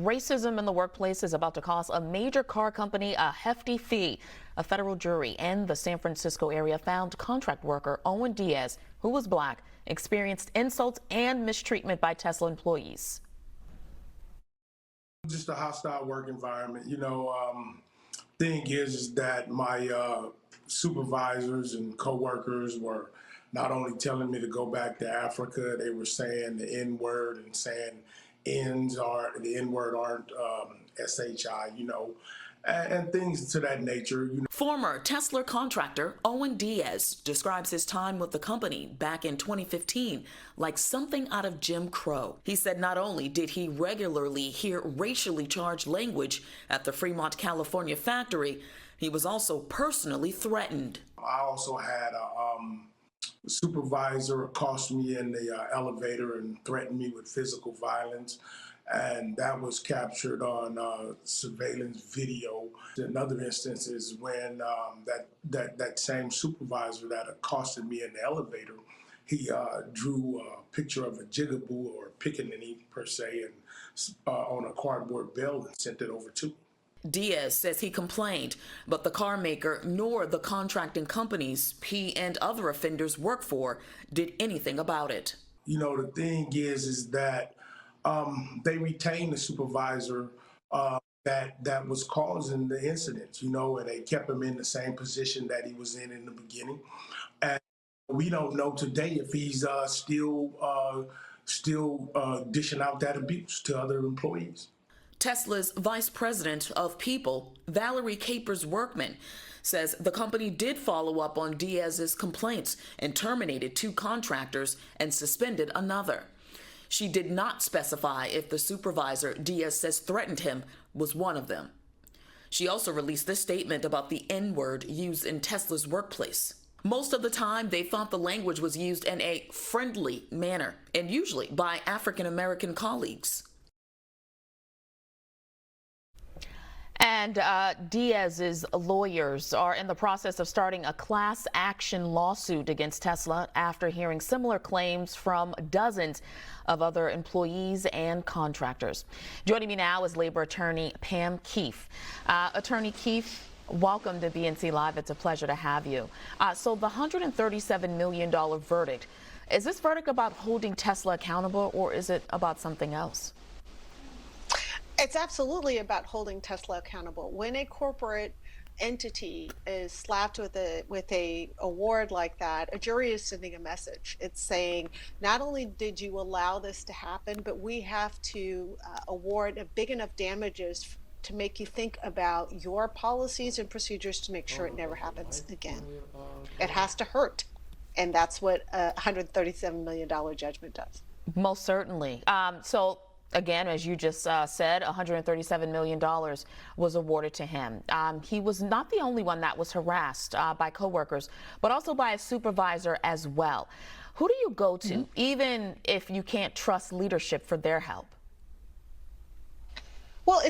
Racism in the workplace is about to cost a major car company a hefty fee. A federal jury in the San Francisco area found contract worker Owen Diaz, who was black, experienced insults and mistreatment by Tesla employees. Just a hostile work environment. Thing is that my supervisors and coworkers were not only telling me to go back to Africa, they were saying the N word and saying the N word aren't SHI, and things to that nature. Former Tesla contractor Owen Diaz describes his time with the company back in 2015 like something out of Jim Crow. He said not only did he regularly hear racially charged language at the Fremont, California factory, he was also personally threatened. I also had a supervisor accost me in the elevator and threatened me with physical violence. And that was captured on surveillance video. In other instances, when that same supervisor that accosted me in the elevator, he drew a picture of a jigaboo or pickaninny per se, and on a cardboard bell and sent it over to me. Diaz says he complained, but the car maker nor the contracting companies he and other offenders work for did anything about it. The thing is that they retained the supervisor that was causing the incidents, and they kept him in the same position that he was in the beginning. And we don't know today if he's still dishing out that abuse to other employees. Tesla's vice president of people, Valerie Capers-Workman, says the company did follow up on Diaz's complaints and terminated 2 contractors and suspended another. She did not specify if the supervisor Diaz says threatened him was one of them. She also released this statement about the N-word used in Tesla's workplace. Most of the time, they thought the language was used in a friendly manner, and usually by African-American colleagues. And Diaz's lawyers are in the process of starting a class action lawsuit against Tesla after hearing similar claims from dozens of other employees and contractors. Joining me now is labor attorney Pam Keefe. Attorney Keefe, welcome to BNC Live. It's a pleasure to have you. So the $137 million verdict, is this verdict about holding Tesla accountable, or is it about something else? It's absolutely about holding Tesla accountable. When a corporate entity is slapped with a award like that, a jury is sending a message. It's saying, not only did you allow this to happen, but we have to award a big enough damages to make you think about your policies and procedures to make sure it never happens again. It has to hurt. And that's what a $137 million judgment does. Most certainly. Again, as you just said, $137 million was awarded to him. He was not the only one that was harassed by coworkers, but also by a supervisor as well. Who do you go to, even if you can't trust leadership for their help? Well,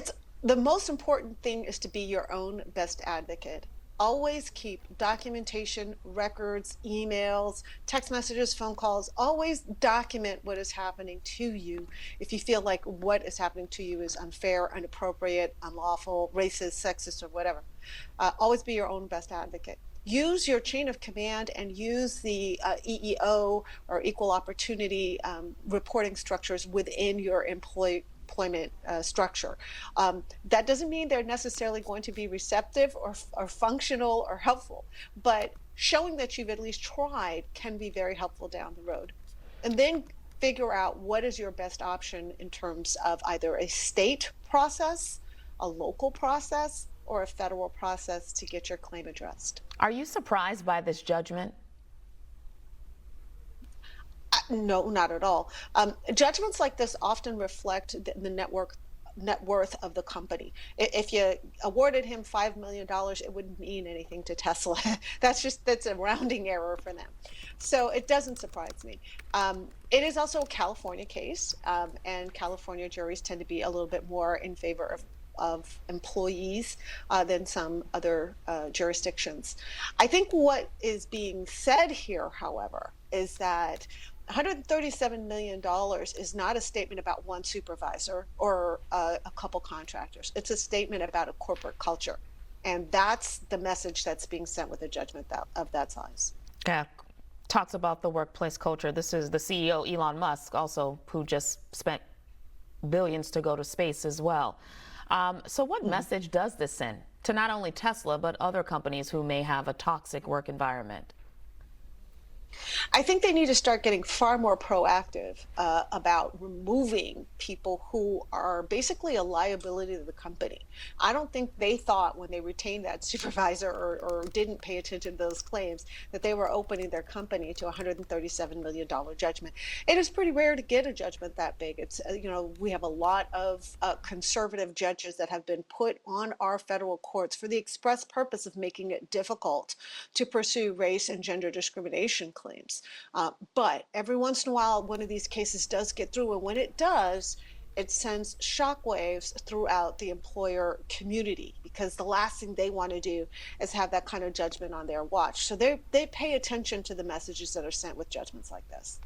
the most important thing is to be your own best advocate. Always keep documentation, records, emails, text messages, phone calls. Always document what is happening to you if you feel like what is happening to you is unfair, inappropriate, unlawful, racist, sexist, or whatever. Always be your own best advocate. Use your chain of command and use the EEO or equal opportunity reporting structures within your employment structure. That doesn't mean they're necessarily going to be receptive or functional or helpful, but showing that you've at least tried can be very helpful down the road. And then figure out what is your best option in terms of either a state process, a local process, or a federal process to get your claim addressed. Are you surprised by this judgment? No, not at all. Judgments like this often reflect the net worth of the company. If you awarded him $5 million, it wouldn't mean anything to Tesla. That's a rounding error for them. So it doesn't surprise me. It is also a California case, and California juries tend to be a little bit more in favor of employees than some other jurisdictions. I think what is being said here, however, is that $137 million is not a statement about one supervisor or a couple contractors. It's a statement about a corporate culture. And that's the message that's being sent with a judgment of that size. Yeah, talks about the workplace culture. This is the CEO, Elon Musk, also, who just spent billions to go to space as well. So what message does this send to not only Tesla, but other companies who may have a toxic work environment? I think they need to start getting far more proactive about removing people who are basically a liability to the company. I don't think they thought when they retained that supervisor or didn't pay attention to those claims that they were opening their company to a $137 million judgment. It is pretty rare to get a judgment that big. It's, we have a lot of conservative judges that have been put on our federal courts for the express purpose of making it difficult to pursue race and gender discrimination claims. But every once in a while, one of these cases does get through. And when it does, it sends shockwaves throughout the employer community, because the last thing they want to do is have that kind of judgment on their watch. So they pay attention to the messages that are sent with judgments like this.